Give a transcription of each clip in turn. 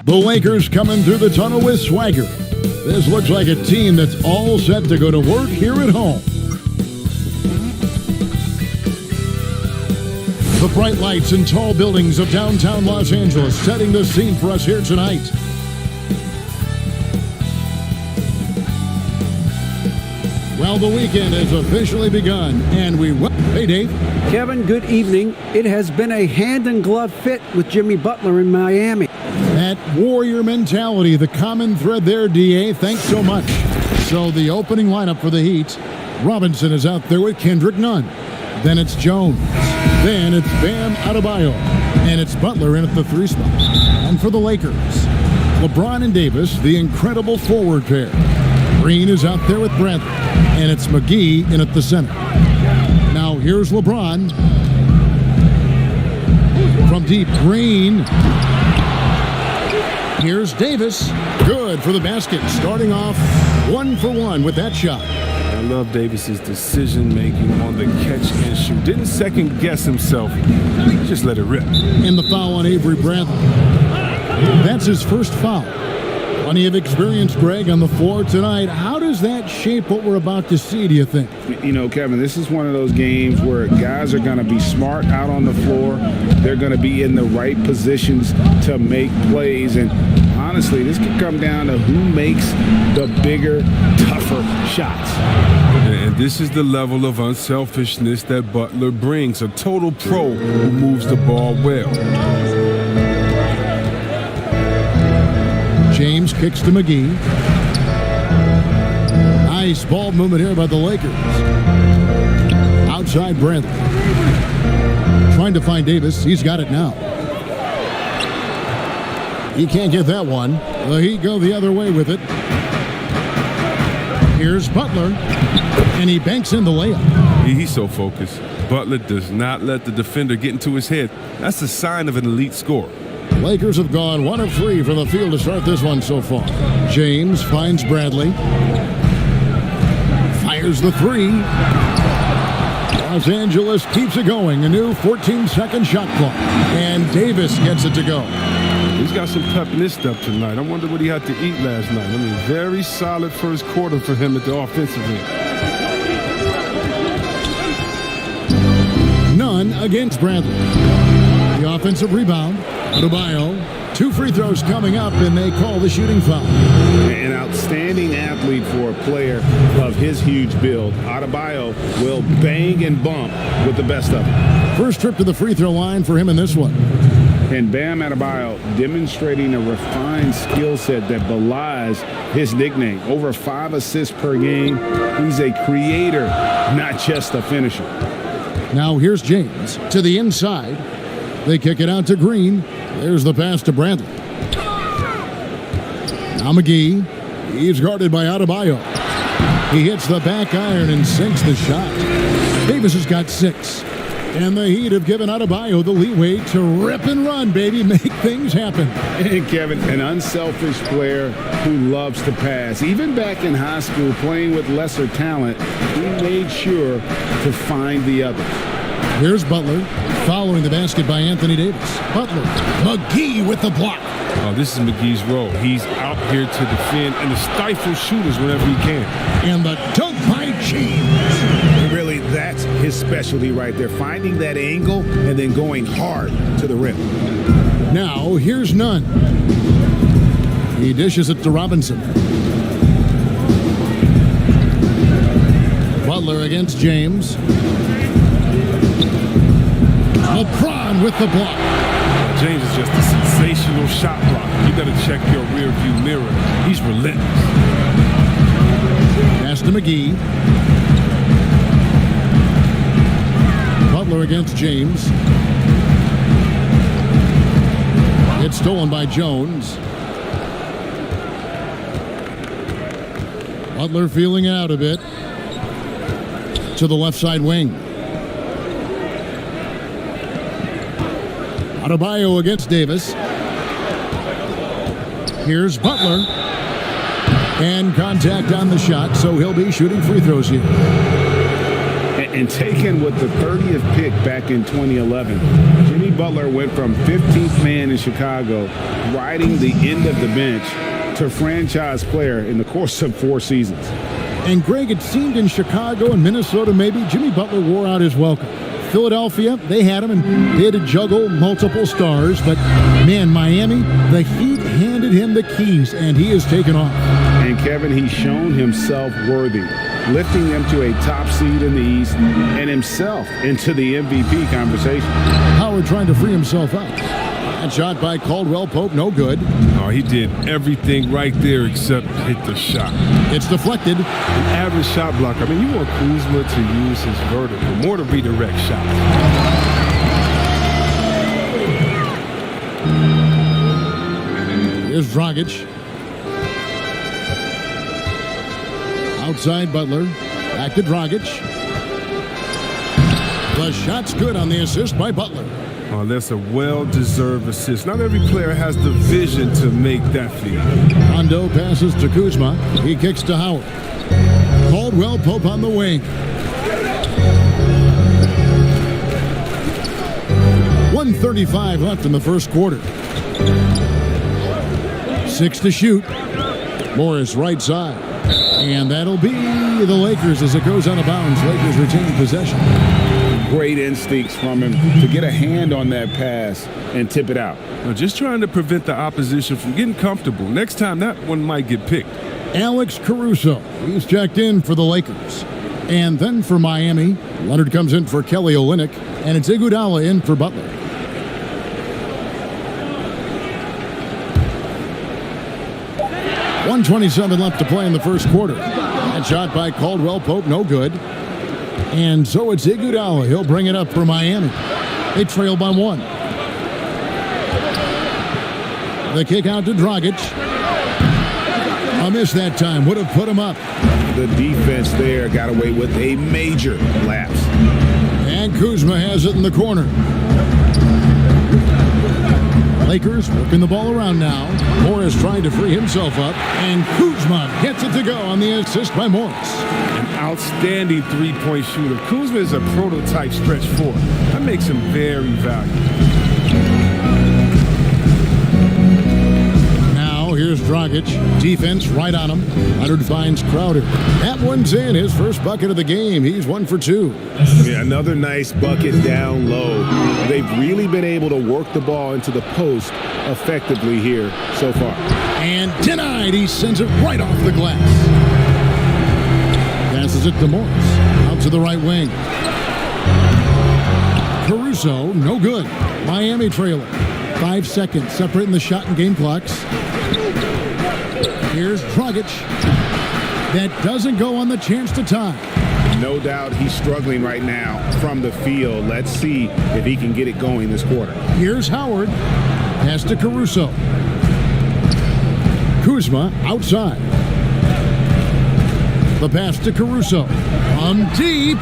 The Lakers coming through the tunnel with swagger. This looks like a team that's all set to go to work here at home. The bright lights and tall buildings of downtown Los Angeles setting the scene for us here tonight. Well, the weekend has officially begun, and Hey, Dave. Kevin, good evening. It has been a hand-in-glove fit with Jimmy Butler in Miami. That warrior mentality, the common thread there, DA. Thanks so much. So the opening lineup for the Heat. Robinson is out there with Kendrick Nunn. Then it's Jones. Then it's Bam Adebayo. And it's Butler in at the 3 spot. And for the Lakers, LeBron and Davis, the incredible forward pair. Green is out there with Bradley. And it's McGee in at the center. Now here's LeBron. From deep, Green. Here's Davis. Good for the basket. Starting off 1 for 1 with that shot. I love Davis's decision-making on the catch and shoot. Didn't second-guess himself. Just let it rip. And the foul on Avery Bradley. That's his first foul. Plenty of experience, Greg, on the floor tonight. How does that shape what we're about to see, do you think? You know, Kevin, this is one of those games where guys are going to be smart out on the floor. They're going to be in the right positions to make plays. And honestly, this could come down to who makes the bigger, tougher shots. And this is the level of unselfishness that Butler brings. A total pro who moves the ball well. James kicks to McGee. Nice ball movement here by the Lakers. Outside Bradley. Trying to find Davis. He's got it now. He can't get that one. The Heat go the other way with it. Here's Butler. And he banks in the layup. He's so focused. Butler does not let the defender get into his head. That's a sign of an elite scorer. Lakers have gone 1 of 3 from the field to start this one so far. James finds Bradley. Fires the 3. Los Angeles keeps it going. A new 14-second shot clock. And Davis gets it to go. He's got some pep in his step tonight. I wonder what he had to eat last night. I mean, very solid first quarter for him at the offensive end. None against Bradley. The offensive rebound. Adebayo, 2 free throws coming up, and they call the shooting foul. An outstanding athlete for a player of his huge build. Adebayo will bang and bump with the best of them. First trip to the free throw line for him in this one. And Bam Adebayo demonstrating a refined skill set that belies his nickname. Over 5 assists per game. He's a creator, not just a finisher. Now here's James to the inside. They kick it out to Green. There's the pass to Bradley. Now McGee. He's guarded by Adebayo. He hits the back iron and sinks the shot. Davis has got 6. And the Heat have given Adebayo the leeway to rip and run, baby. Make things happen. And Kevin, an unselfish player who loves to pass. Even back in high school, playing with lesser talent, he made sure to find the others. Here's Butler, following the basket by Anthony Davis. Butler, McGee with the block. Oh, this is McGee's role. He's out here to defend and to stifle shooters whenever he can. And the dunk by James. Really, that's his specialty right there. Finding that angle and then going hard to the rim. Now, here's Nunn. He dishes it to Robinson. Butler against James. LeBron with the block. James is just a sensational shot blocker. You got to check your rear view mirror. He's relentless. Pass to McGee. Butler against James. It's stolen by Jones. Butler feeling it out a bit. To the left side wing. Adebayo against Davis. Here's Butler. And contact on the shot, so he'll be shooting free throws here. And taken with the 30th pick back in 2011, Jimmy Butler went from 15th man in Chicago, riding the end of the bench, to franchise player in the course of 4 seasons. And Greg, it seemed in Chicago and Minnesota maybe Jimmy Butler wore out his welcome. Philadelphia, they had him and they had to juggle multiple stars. But, man, Miami, the Heat handed him the keys, and he has taken off. And, Kevin, he's shown himself worthy, lifting them to a top seed in the East and himself into the MVP conversation. Howard trying to free himself up. That shot by Caldwell Pope, no good. Oh, he did everything right there except hit the shot. It's deflected. An average shot blocker. I mean, you want Kuzma to use his vertical, more to redirect shots. Here's Dragic. Outside Butler. Back to Dragic. The shot's good on the assist by Butler. Oh, that's a well-deserved assist. Not every player has the vision to make that feed. Rondo passes to Kuzma. He kicks to Howard. Caldwell Pope on the wing. 1:35 left in the first quarter. 6 to shoot. Morris right side. And that'll be the Lakers as it goes out of bounds. Lakers retain possession. Great instincts from him to get a hand on that pass and tip it out. Just trying to prevent the opposition from getting comfortable. Next time, that one might get picked. Alex Caruso, he's checked in for the Lakers. And then for Miami, Leonard comes in for Kelly Olynyk, and it's Iguodala in for Butler. .127 left to play in the first quarter. That shot by Caldwell Pope, no good. And so it's Iguodala. He'll bring it up for Miami. They trail by 1. The kick out to Dragic. A miss that time. Would have put him up. The defense there got away with a major lapse. And Kuzma has it in the corner. Lakers working the ball around now. Morris trying to free himself up. And Kuzma gets it to go on the assist by Morris. An outstanding three-point shooter. Kuzma is a prototype stretch 4. That makes him very valuable. Now here's Dragic. Defense right on him. Leonard finds Crowder. That one's in. His first bucket of the game. He's 1 for 2. Yeah, another nice bucket down low. They've really been able to work the ball into the post effectively here so far. And denied. He sends it right off the glass. Passes it to Morris. Out to the right wing. Caruso, no good. Miami trailer. 5 seconds separating the shot and game clocks. Here's Dragic. That doesn't go on the chance to tie. No doubt he's struggling right now from the field. Let's see if he can get it going this quarter. Here's Howard. Pass to Caruso. Kuzma outside. The pass to Caruso. From deep.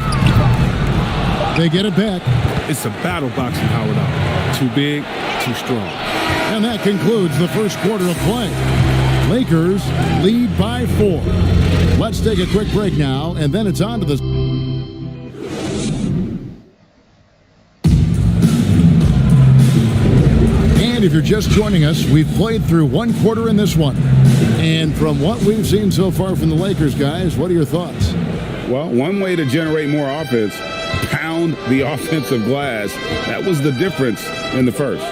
They get it back. It's a battle boxing Howard out. Too big, too strong. And that concludes the first quarter of play. Lakers lead by 4. Let's take a quick break now, and then it's on to the... And if you're just joining us, we've played through 1 quarter in this one. And from what we've seen so far from the Lakers, guys, what are your thoughts? Well, one way to generate more offense, pound the offensive glass. That was the difference in the first.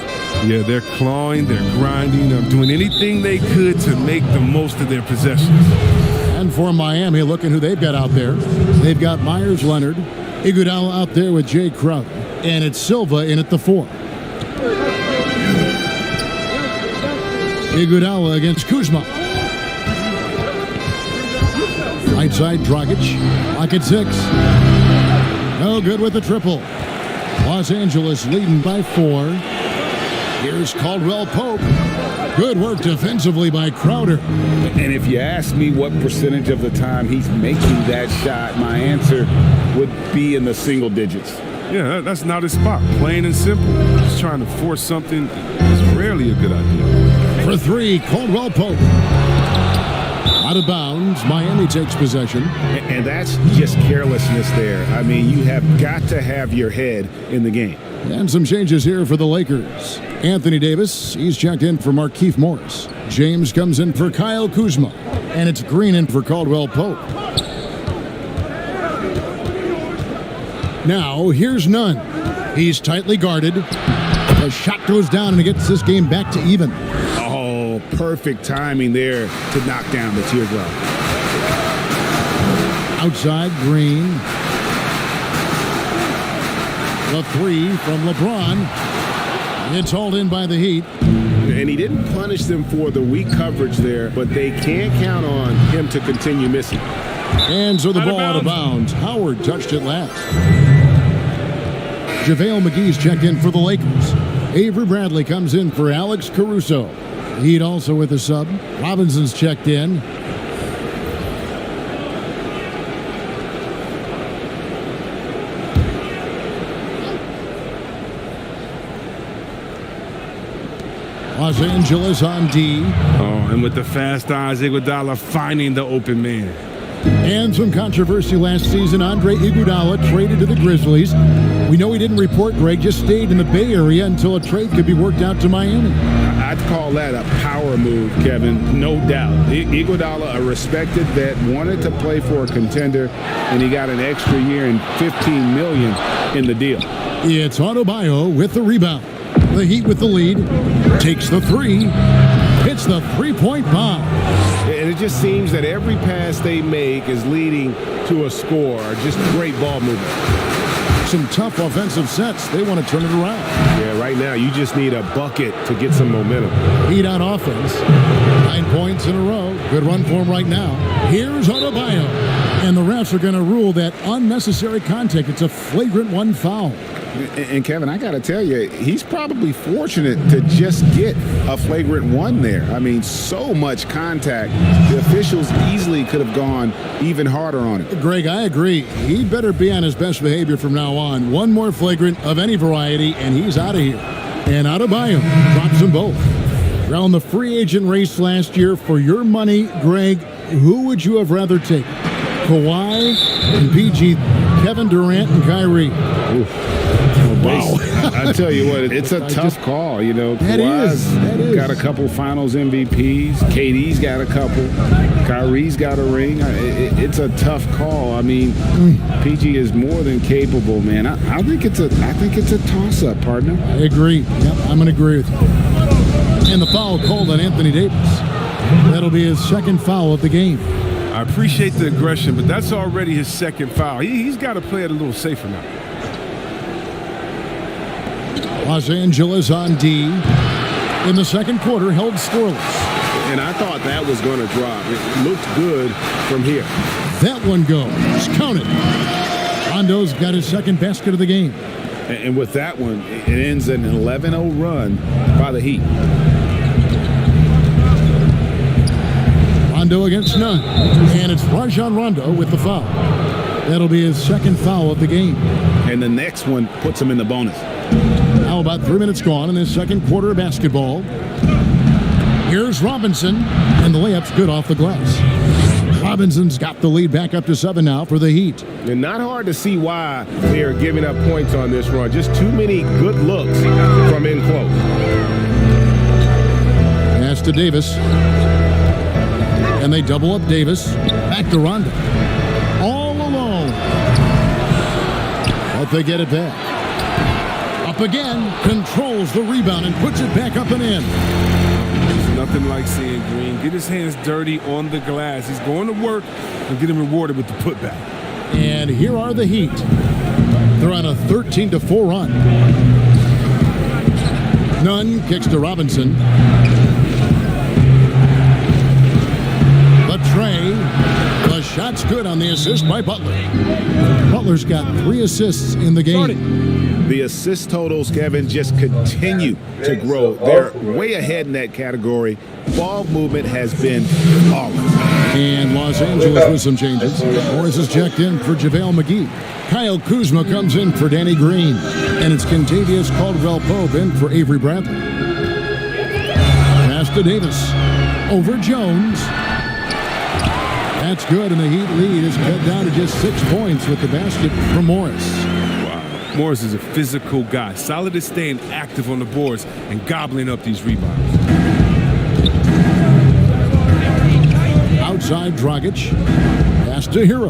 Yeah, they're clawing, they're grinding, they're doing anything they could to make the most of their possessions. And for Miami, looking who they've got out there. They've got Myers Leonard, Iguodala out there with Jay Crowder, and it's Silva in at the 4. Iguodala against Kuzma. Right side, Dragic. Lock at 6. No good with the triple. Los Angeles leading by 4. Here's Caldwell Pope. Good work defensively by Crowder. And if you ask me what percentage of the time he's making that shot, my answer would be in the single digits. Yeah, that's not his spot. Plain and simple. Just trying to force something is rarely a good idea. For 3, Caldwell Pope. Out of bounds. Miami takes possession. And that's just carelessness there. I mean, you have got to have your head in the game. And some changes here for the Lakers. Anthony Davis, he's checked in for Markieff Morris. James comes in for Kyle Kuzma. And it's Green in for Caldwell Pope. Now, here's Nunn. He's tightly guarded. The shot goes down and it gets this game back to even. Oh, perfect timing there to knock down the teardrop. Outside, Green. The three from LeBron. It's hauled in by the Heat. And he didn't punish them for the weak coverage there, but they can't count on him to continue missing. And so the ball out of bounds. Howard touched it last. JaVale McGee's checked in for the Lakers. Avery Bradley comes in for Alex Caruso. Heat also with a sub. Robinson's checked in. Los Angeles on D. Oh, and with the fast eyes, Iguodala finding the open man. And some controversy last season. Andre Iguodala traded to the Grizzlies. We know he didn't report, Greg, just stayed in the Bay Area until a trade could be worked out to Miami. I'd call that a power move, Kevin, no doubt. Iguodala, a respected vet, wanted to play for a contender, and he got an extra year and $15 million in the deal. It's Adebayo with the rebound. The Heat with the lead. Takes the three. Hits the three-point bomb. And it just seems that every pass they make is leading to a score. Just great ball movement. Some tough offensive sets. They want to turn it around. Yeah, right now you just need a bucket to get some momentum. Heat on offense. 9 points in a row. Good run for him right now. Here's Adebayo. And the refs are going to rule that unnecessary contact. It's a flagrant one foul. And Kevin, I got to tell you, he's probably fortunate to just get a flagrant one there. I mean, so much contact. The officials easily could have gone even harder on it. Greg, I agree. He better be on his best behavior from now on. One more flagrant of any variety, and he's out of here. And Adebayo drops them both. Around the free agent race last year, for your money, Greg, who would you have rather taken? Kawhi and PG, Kevin Durant and Kyrie. Oof. Wow. I tell you what, it's a tough call. You know, Kawhi's got a couple finals MVPs. KD's got a couple. Kyrie's got a ring. It's a tough call. I mean, PG is more than capable, man. I think it's a toss-up, partner. I agree. Yep, I'm going to agree with you. And the foul called on Anthony Davis. That'll be his second foul of the game. I appreciate the aggression, but that's already his second foul. He's got to play it a little safer now. Los Angeles on D. In the second quarter, held scoreless. And I thought that was going to drop. It looked good from here. That one goes. Count it. Rondo's got his second basket of the game. And with that one, it ends an 11-0 run by the Heat. Rondo against Nunn. And it's Rajon Rondo with the foul. That'll be his second foul of the game. And the next one puts him in the bonus. Now about 3 minutes gone in this second quarter of basketball. Here's Robinson, and the layup's good off the glass. Robinson's got the lead back up to 7 now for the Heat. And not hard to see why they are giving up points on this run. Just too many good looks from in close. Pass to Davis. And they double up Davis. Back to Rondo. All alone. But they get it back. Up again. Controls the rebound and puts it back up and in. There's nothing like seeing Green get his hands dirty on the glass. He's going to work and get him rewarded with the putback. And here are the Heat. They're on a 13-4 run. Nunn kicks to Robinson. The tray. The shot's good on the assist by Butler. Butler's got 3 assists in the game. The assist totals, Kevin, just continue to grow. They're way ahead in that category. Ball movement has been flawless. And Los Angeles with some changes. Morris is checked in for JaVale McGee. Kyle Kuzma comes in for Danny Green. And it's Kentavious Caldwell-Pope in for Avery Bradley. Pass to Davis. Over Jones. That's good, and the Heat lead is cut down to just 6 points with the basket from Morris. Wow. Morris is a physical guy, solid at staying active on the boards and gobbling up these rebounds. Outside Dragic. Pass to Hero.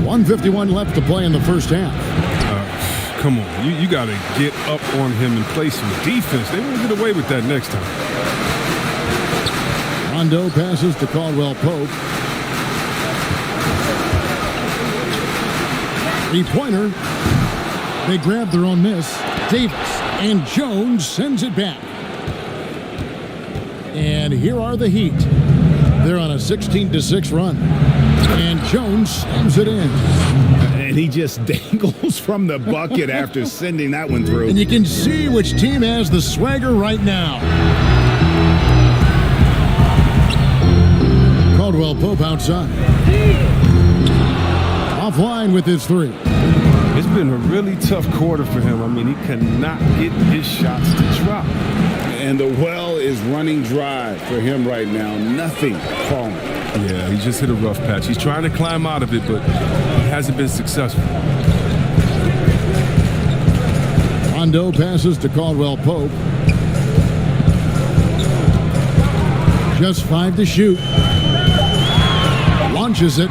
1:51 left to play in the first half. Come on, you got to get up on him and play some defense. They won't get away with that next time. Rondo passes to Caldwell Pope. Three-pointer. They grab their own miss. Davis and Jones sends it back. And here are the Heat. They're on a 16-6 run. And Jones slams it in. And he just dangles from the bucket after sending that one through. And you can see which team has the swagger right now. Caldwell Pope outside. Offline with his three. It's been a really tough quarter for him. I mean, he cannot get his shots to drop. And the well is running dry for him right now. Nothing falling. Yeah, he just hit a rough patch. He's trying to climb out of it, but he hasn't been successful. Rondo passes to Caldwell Pope. Just 5 to shoot. Launches it.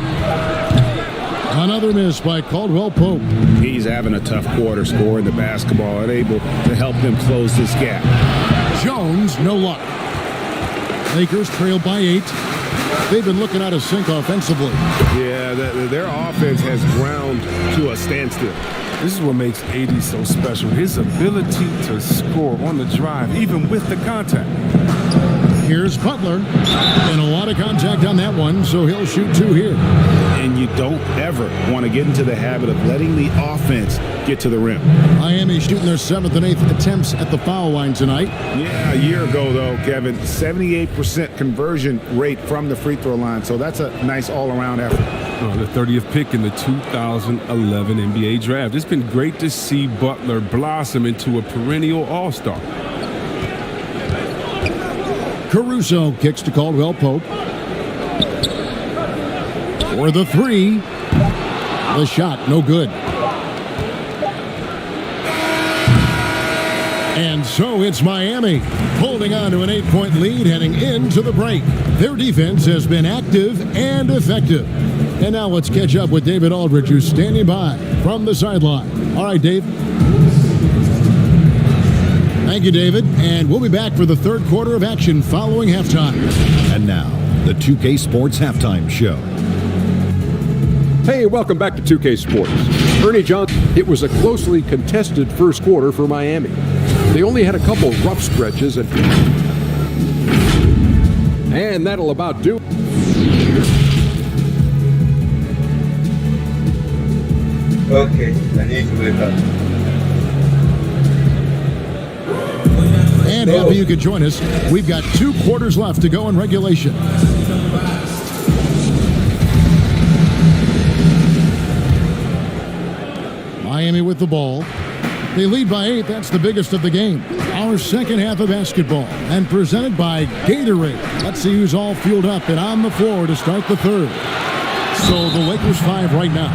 Another miss by Caldwell Pope. He's having a tough quarter, scoring the basketball and able to help them close this gap. Jones, no luck. Lakers trail by 8. They've been looking out of sync offensively. Yeah, their offense has ground to a standstill. This is what makes AD so special. His ability to score on the drive, even with the contact. Here's Butler. And a lot of contact on that one, so he'll shoot 2 here. And you don't ever want to get into the habit of letting the offense get to the rim. Miami shooting their 7th and 8th attempts at the foul line tonight. Yeah, a year ago, though, Kevin, 78% conversion rate from the free throw line. So that's a nice all-around effort. The 30th pick in the 2011 NBA draft. It's been great to see Butler blossom into a perennial all-star. Caruso kicks to Caldwell Pope. For the 3. The shot, no good. And so it's Miami holding on to an 8-point lead heading into the break. Their defense has been active and effective. And now let's catch up with David Aldridge, who's standing by from the sideline. All right, Dave. Thank you, David. And we'll be back for the third quarter of action following halftime. And now, the 2K Sports Halftime Show. Hey, welcome back to 2K Sports. Ernie Johnson, it was a closely contested first quarter for Miami. They only had a couple rough stretches, and that'll about do it. Okay, I need to wake up. And happy you could join us. We've got 2 quarters left to go in regulation. Miami with the ball. They lead by 8. That's the biggest of the game. Our second half of basketball, and presented by Gatorade. Let's see who's all fueled up and on the floor to start the third. So the Lakers 5 right now.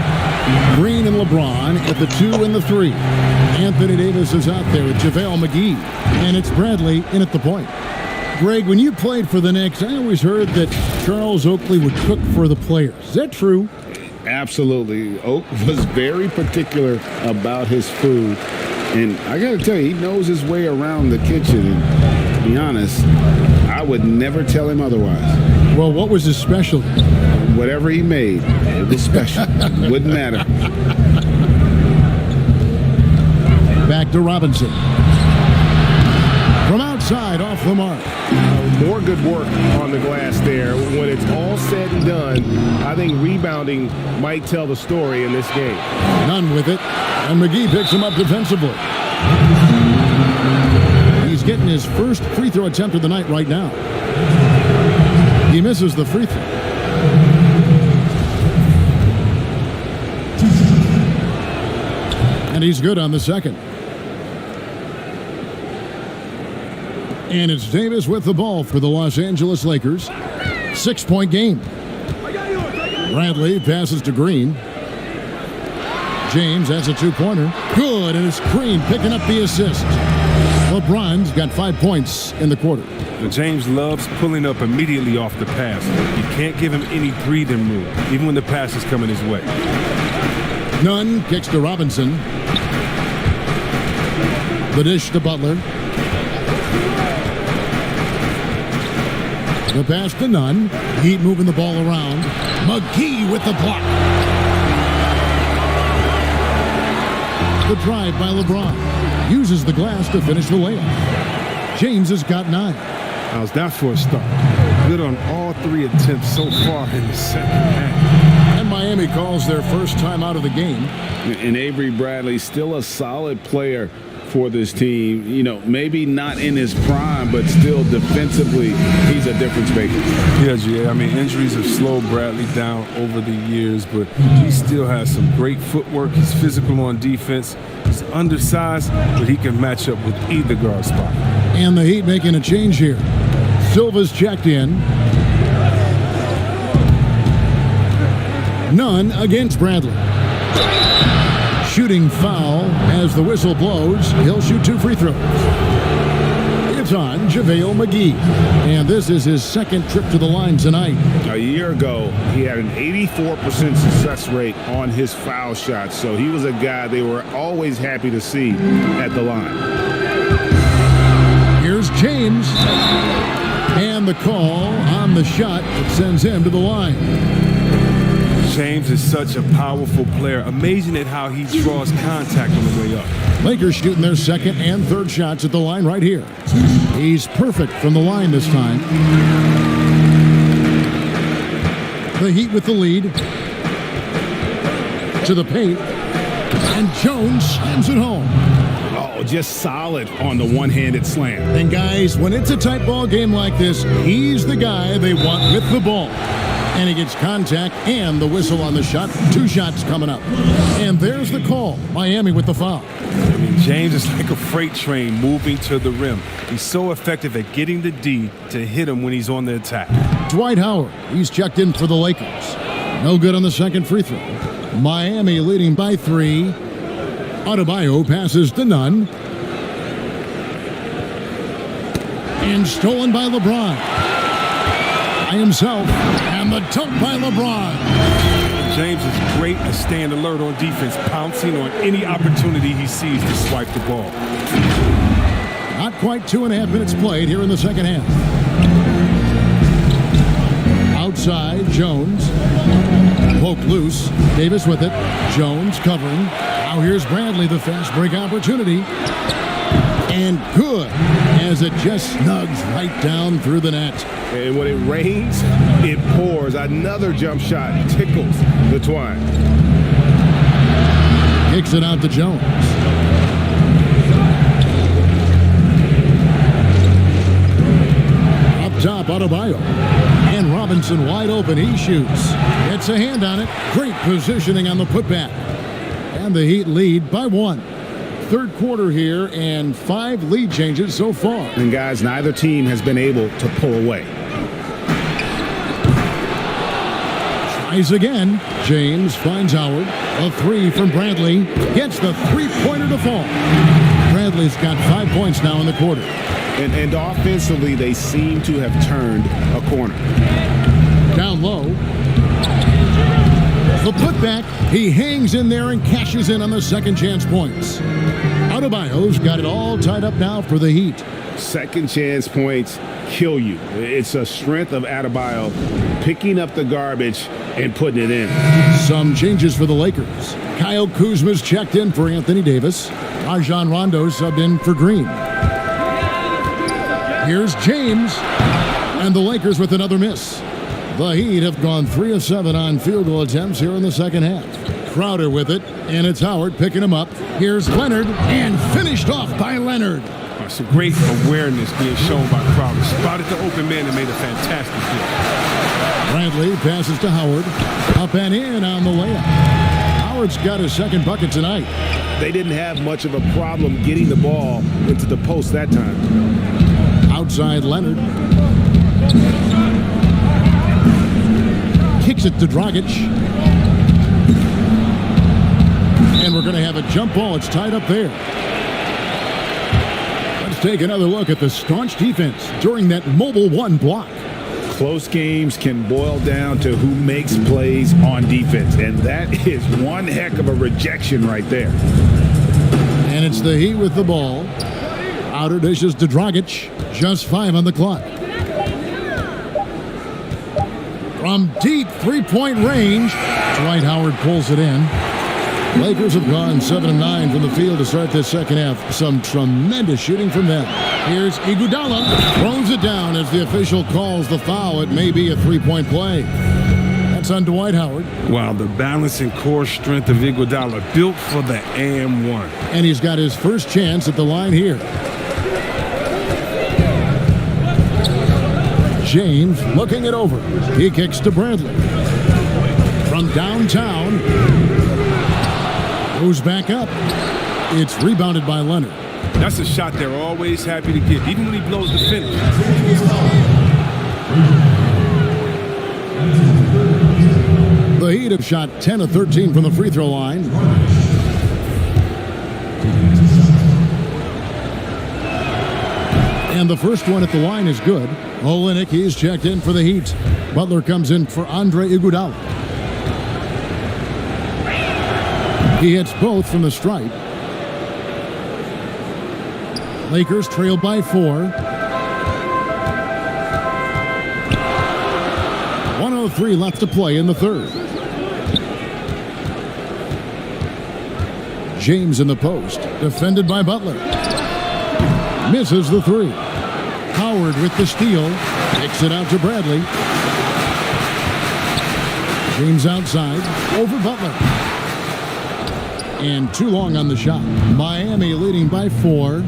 Green and LeBron at the 2 and the 3. Anthony Davis is out there with JaVale McGee. And it's Bradley in at the point. Greg, when you played for the Knicks, I always heard that Charles Oakley would cook for the players. Is that true? Absolutely. Oak was very particular about his food. And I got to tell you, he knows his way around the kitchen. And to be honest, I would never tell him otherwise. Well, what was his specialty? Whatever he made, it was special. Wouldn't matter. Back to Robinson. From outside, off the mark. More good work on the glass there. When it's all said and done, I think rebounding might tell the story in this game. None with it, and McGee picks him up defensively. He's getting his first free throw attempt of the night right now. He misses the free throw. And he's good on the second. And it's Davis with the ball for the Los Angeles Lakers. 6-point game. Bradley passes to Green. James has a two-pointer. Good, and it's Green picking up the assist. LeBron's got 5 points in the quarter. James loves pulling up immediately off the pass. You can't give him any breathing room, even when the pass is coming his way. Nunn kicks to Robinson. The dish to Butler. The pass to Nunn. Heat moving the ball around. McGee with the block. The drive by LeBron. Uses the glass to finish the layup. James has got 9. How's that for a start? Good on all 3 attempts so far in the second half. And Miami calls their first time out of the game. And Avery Bradley, still a solid player for this team. You know, maybe not in his prime, but still defensively, he's a difference maker. Yeah, G.A. I mean, injuries have slowed Bradley down over the years, but he still has some great footwork. He's physical on defense. He's undersized, but he can match up with either guard spot. And the Heat making a change here. Silva's checked in. Nunn against Bradley. Shooting foul as the whistle blows. He'll shoot 2 free throws. It's on JaVale McGee. And this is his second trip to the line tonight. A year ago, he had an 84% success rate on his foul shots. So he was a guy they were always happy to see at the line. Here's James. And the call on the shot that sends him to the line. James is such a powerful player. Amazing at how he draws contact on the way up. Lakers shooting their second and third shots at the line right here. He's perfect from the line this time. The Heat with the lead. To the paint. And Jones slams it home. Oh, just solid on the one-handed slam. And guys, when it's a tight ball game like this, he's the guy they want with the ball. And he gets contact and the whistle on the shot. 2 shots coming up. And there's the call. Miami with the foul. I mean, James is like a freight train moving to the rim. He's so effective at getting the D to hit him when he's on the attack. Dwight Howard, he's checked in for the Lakers. No good on the second free throw. Miami leading by 3. Adebayo passes to Nunn. And stolen by LeBron. By himself, and the dunk by LeBron. James is great at staying alert on defense, pouncing on any opportunity he sees to swipe the ball. Not quite 2.5 minutes played here in the second half. Outside, Jones. Poke loose. Davis with it. Jones covering. Now here's Bradley, the fast break opportunity. And good, as it just snugs right down through the net. And when it rains, it pours. Another jump shot tickles the twine. Kicks it out to Jones. Up top, Adebayo. And Robinson wide open. He shoots. Gets a hand on it. Great positioning on the putback. And the Heat lead by 1. Third quarter here and 5 lead changes so far. And guys, neither team has been able to pull away. Tries again. James finds Howard. A 3 from Bradley. Gets the 3-pointer to fall. Bradley's got 5 points now in the quarter. And offensively, they seem to have turned a corner. Down low. The putback, he hangs in there and cashes in on the second chance points. Adebayo's got it all tied up now for the Heat. Second chance points kill you. It's a strength of Adebayo picking up the garbage and putting it in. Some changes for the Lakers. Kyle Kuzma's checked in for Anthony Davis. Rajon Rondo subbed in for Green. Here's James. And the Lakers with another miss. The Heat have gone 3 of 7 on field goal attempts here in the second half. Crowder with it, and it's Howard picking him up. Here's Leonard, and finished off by Leonard. Some great awareness being shown by Crowder. Spotted the open man and made a fantastic hit. Bradley passes to Howard. Up and in on the layup. Howard's got his second bucket tonight. They didn't have much of a problem getting the ball into the post that time. Outside Leonard. Kicks it to Dragic. And we're going to have a jump ball. It's tied up there. Let's take another look at the staunch defense during that Mobile One block. Close games can boil down to who makes plays on defense, and that is one heck of a rejection right there. And it's the Heat with the ball. Outer dishes to Dragic. Just 5 on the clock. From deep three-point range, Dwight Howard pulls it in. Lakers have gone 7 of 9 from the field to start this second half. Some tremendous shooting from them. Here's Iguodala. Throws it down as the official calls the foul. It may be a three-point play. That's on Dwight Howard. Wow, the balance and core strength of Iguodala built for the and one. And he's got his first chance at the line here. James looking it over. He kicks to Bradley. From downtown. Goes back up. It's rebounded by Leonard. That's a shot they're always happy to get, even when he blows the finish. The Heat have shot 10 of 13 from the free throw line. And the first one at the line is good. Olynyk, he's checked in for the Heat. Butler comes in for Andre Iguodala. He hits both from the stripe. Lakers trail by 4. 1:03 left to play in the third. James in the post, defended by Butler. Misses the three. Howard with the steal. Kicks it out to Bradley. James outside, over Butler. And too long on the shot. Miami leading by 4.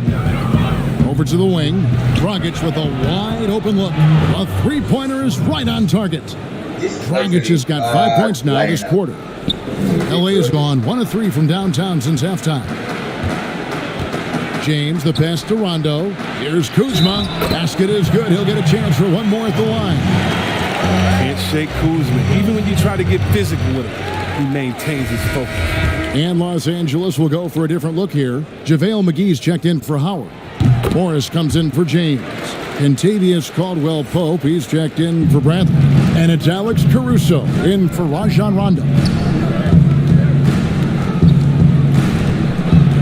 Over to the wing. Dragic with a wide open look. A three-pointer is right on target. Dragic has got 5 points now this quarter. LA has gone 1 of 3 from downtown since halftime. James, the pass to Rondo. Here's Kuzma. Basket is good. He'll get a chance for one more at the line. Can't shake Kuzma. Even when you try to get physical with him, he maintains his focus. And Los Angeles will go for a different look here. JaVale McGee's checked in for Howard. Morris comes in for James. Kentavious Caldwell-Pope, he's checked in for Bradley. And it's Alex Caruso in for Rajon Rondo.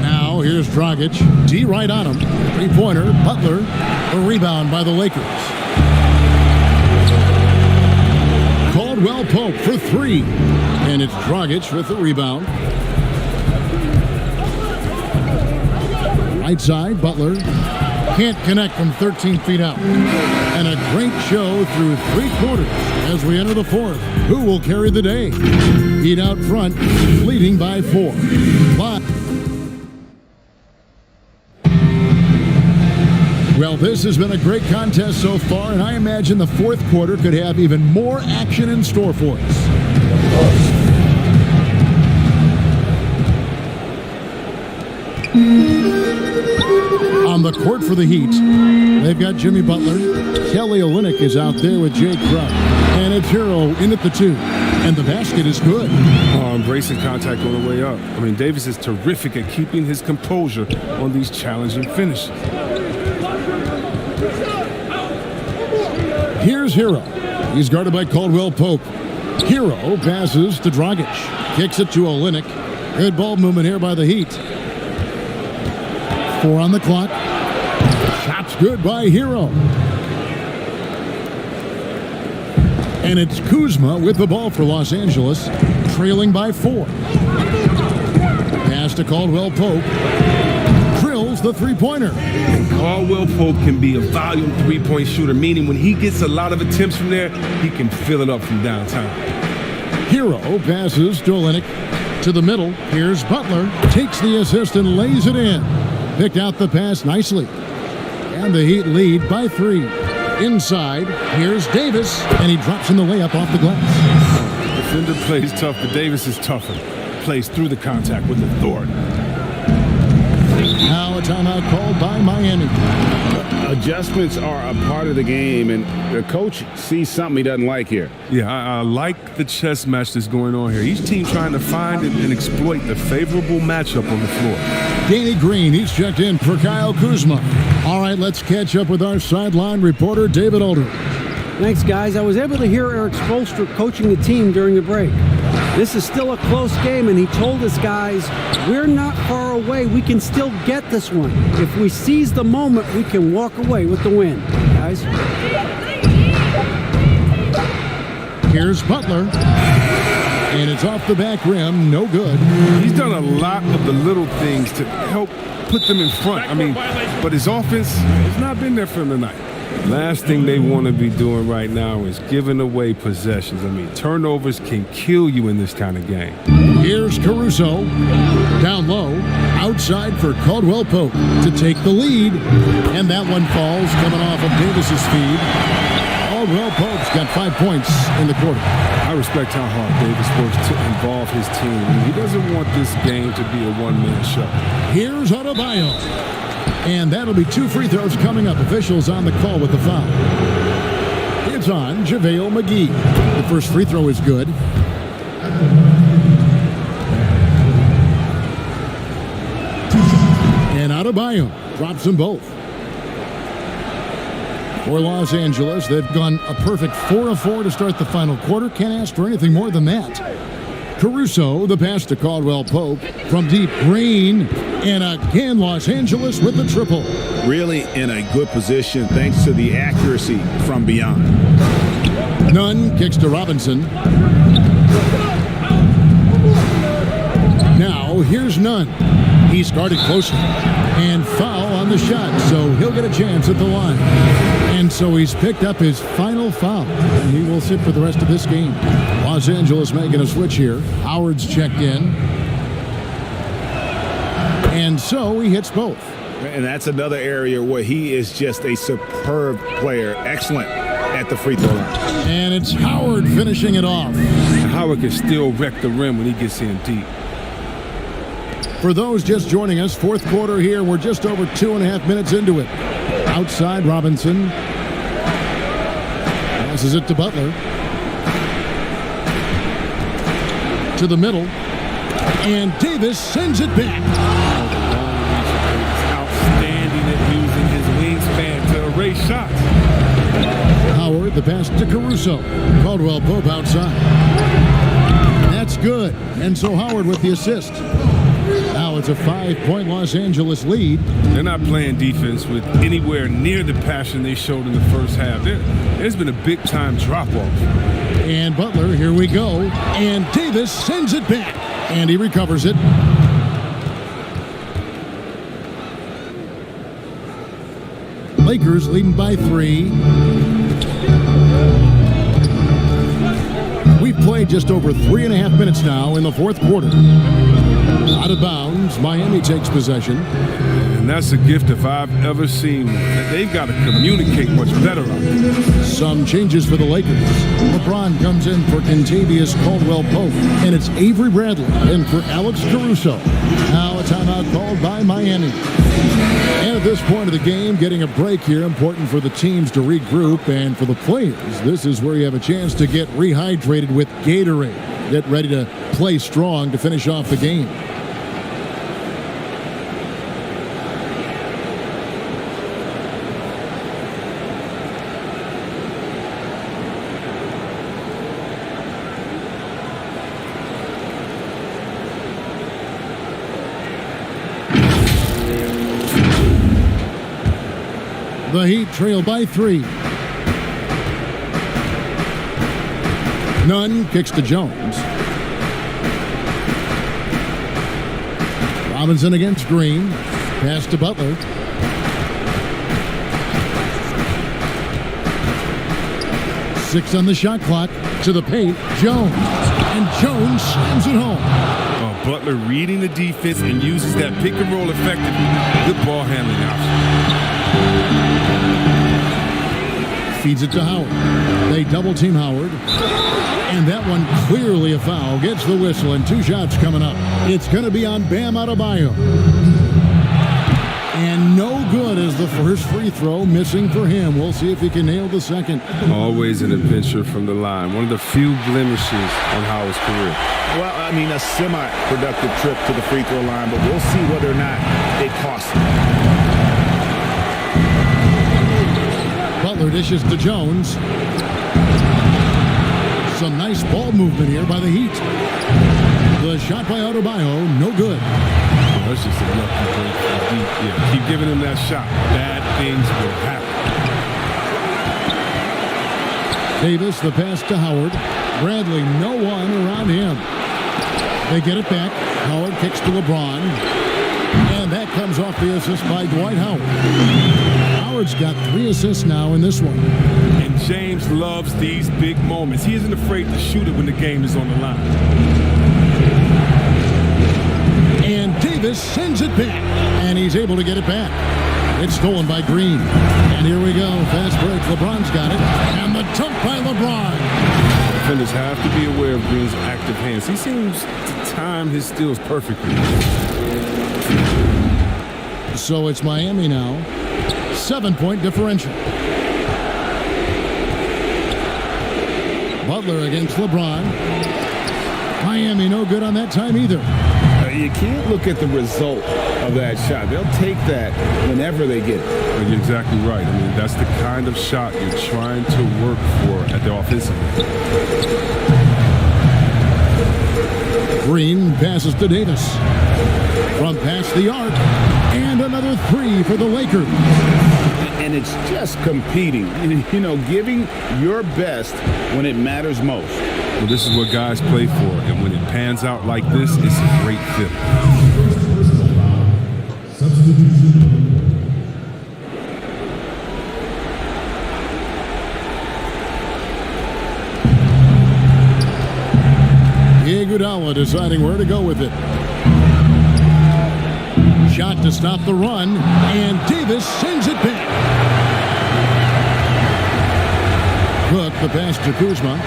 Now here's Dragic. D right on him. Three-pointer, Butler. A rebound by the Lakers. Caldwell-Pope for 3. And it's Dragic with the rebound. Right side, Butler. Can't connect from 13 feet out. And a great show through 3 quarters as we enter the fourth. Who will carry the day? Heat out front, leading by 4. Well, this has been a great contest so far, and I imagine the fourth quarter could have even more action in store for us. On the court for the Heat, they've got Jimmy Butler. Kelly Olynyk is out there with Jay Crowder. And it's Hero in at the 2. And the basket is good. Embracing contact on the way up. I mean, Davis is terrific at keeping his composure on these challenging finishes. Here's Hero. He's guarded by Caldwell-Pope. Hero passes to Dragic. Kicks it to Olynyk. Good ball movement here by the Heat. 4 on the clock. Shot's good by Hero. And it's Kuzma with the ball for Los Angeles, trailing by 4. Pass to Caldwell-Pope. Drills the three-pointer. And Caldwell-Pope can be a volume three-point shooter, meaning when he gets a lot of attempts from there, he can fill it up from downtown. Hero passes to Olynyk. To the middle. Here's Butler. Takes the assist and lays it in. Picked out the pass nicely. And the Heat lead by 3. Inside, here's Davis, and he drops in the layup off the glass. Defender plays tough, but Davis is tougher. Plays through the contact with authority. Now a timeout called by Miami. Adjustments are a part of the game, and the coach sees something he doesn't like here. Yeah, I like the chess match that's going on here. Each team trying to find and exploit the favorable matchup on the floor. Danny Green, he's checked in for Kyle Kuzma. All right, let's catch up with our sideline reporter, David Aldridge. Thanks, guys. I was able to hear Eric Spoelstra coaching the team during the break. This is still a close game, and he told us, guys, we're not far away. We can still get this one. If we seize the moment, we can walk away with the win. Guys? Here's Butler. And it's off the back rim. No good. He's done a lot of the little things to help put them in front. I mean, but his offense has not been there for him tonight. Last thing they want to be doing right now is giving away possessions. I mean, turnovers can kill you in this kind of game. Here's Caruso. Down low. Outside for Caldwell Pope to take the lead. And that one falls coming off of Davis's feed. Caldwell Pope's got 5 points in the quarter. I respect how hard Davis works to involve his team. He doesn't want this game to be a one-man show. Here's Adebayo. And that'll be 2 free throws coming up. Officials on the call with the foul. It's on JaVale McGee. The first free throw is good. And Adebayo drops them both. For Los Angeles, they've gone a perfect 4 of 4 to start the final quarter. Can't ask for anything more than that. Caruso, the pass to Caldwell Pope from deep. Green, and again Los Angeles with the triple. Really in a good position thanks to the accuracy from beyond. Nunn kicks to Robinson. Now here's Nunn. He's guarded closely. And foul on the shot, so he'll get a chance at the line. And so he's picked up his final foul, and he will sit for the rest of this game. Los Angeles making a switch here. Howard's checked in. And so he hits both. And that's another area where he is just a superb player. Excellent at the free throw line. And it's Howard finishing it off. Howard can still wreck the rim when he gets in deep. For those just joining us, fourth quarter here. We're just over 2.5 minutes into it. Outside Robinson. Passes it to Butler. To the middle. And Davis sends it back. Outstanding at using his wingspan to erase shots. Howard, the pass to Caruso. Caldwell Pope outside. That's good. And so Howard with the assist. Now it's a 5-point Los Angeles lead. They're not playing defense with anywhere near the passion they showed in the first half. There's been a big-time drop-off. And Butler, here we go. And Davis sends it back. And he recovers it. Lakers leading by 3. We've played just over 3.5 minutes now in the fourth quarter. Out of bounds, Miami takes possession. And that's a gift if I've ever seen one. They've got to communicate much better out there. Some changes for the Lakers. LeBron comes in for Kentavious Caldwell-Pope, and it's Avery Bradley in for Alex Caruso. Now a timeout called by Miami. And at this point of the game, getting a break here, important for the teams to regroup, and for the players, this is where you have a chance to get rehydrated with Gatorade. Get ready to play strong to finish off the game. The Heat trail by 3. Nunn kicks to Jones. Robinson against Green. Pass to Butler. Six on the shot clock. To the paint. Jones. And Jones slams it home. Butler reading the defense and uses that pick and roll effectively. Good ball handling option. Feeds it to Howard. They double team Howard. And that one clearly a foul. Gets the whistle and 2 shots coming up. It's going to be on Bam Adebayo. And no good as the first free throw missing for him. We'll see if he can nail the second. Always an adventure from the line. One of the few blemishes on Howard's career. Well, I mean, a semi-productive trip to the free throw line, but we'll see whether or not it costs him. Butler dishes to Jones. Some nice ball movement here by the Heat. The shot by Adebayo, no good. That's just a lucky break for the Heat. Yeah, keep giving him that shot. Bad things will happen. Davis, the pass to Howard. Bradley, no one around him. They get it back. Howard kicks to LeBron. And that comes off the assist by Dwight Howard. Howard's got 3 assists now in this one. And James loves these big moments. He isn't afraid to shoot it when the game is on the line. And Davis sends it back. And he's able to get it back. It's stolen by Green. And here we go. Fast break. LeBron's got it. And the dunk by LeBron. Defenders have to be aware of Green's active hands. He seems to time his steals perfectly. So it's Miami now. 7-point differential. Butler against LeBron. Miami no good on that time either. You can't look at the result of that shot. They'll take that whenever they get it. Well, you're exactly right. I mean, that's the kind of shot you're trying to work for at the offensive end. Green passes to Davis. From past the arc. And another 3 for the Lakers. And it's just competing. You know, giving your best when it matters most. Well, this is what guys play for, and when it pans out like this, it's a great fit. Iguodala deciding where to go with it. Shot to stop the run, and Davis sends it back. Cook, the pass to Kuzma.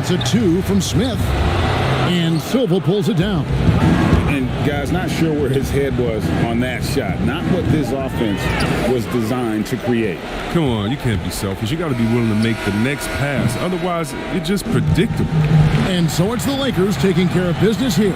That's a 2 from Smith. And Silva pulls it down. And guys, not sure where his head was on that shot. Not what this offense was designed to create. Come on, you can't be selfish. You got to be willing to make the next pass. Otherwise, it's just predictable. And so it's the Lakers taking care of business here.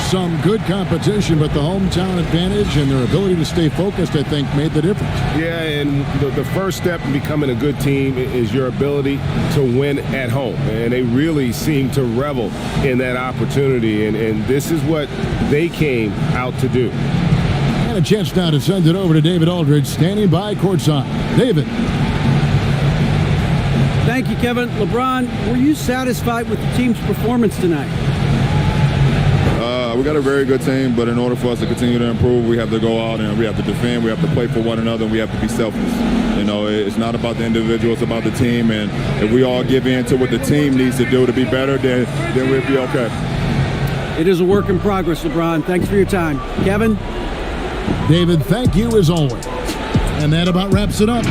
Some good competition, but the hometown advantage and their ability to stay focused, I think, made the difference. Yeah, and the first step in becoming a good team is your ability to win at home. And they really seem to revel in that opportunity. And this is what they came out to do. And a chance now to send it over to David Aldridge, standing by courtside. David. Thank you, Kevin. LeBron, were you satisfied with the team's performance tonight? We got a very good team, but in order for us to continue to improve, we have to go out and we have to defend, we have to play for one another, and we have to be selfless. You know, it's not about the individual, it's about the team, and if we all give in to what the team needs to do to be better, then we'll be okay. It is a work in progress, LeBron. Thanks for your time. Kevin? David, thank you as always. And that about wraps it up.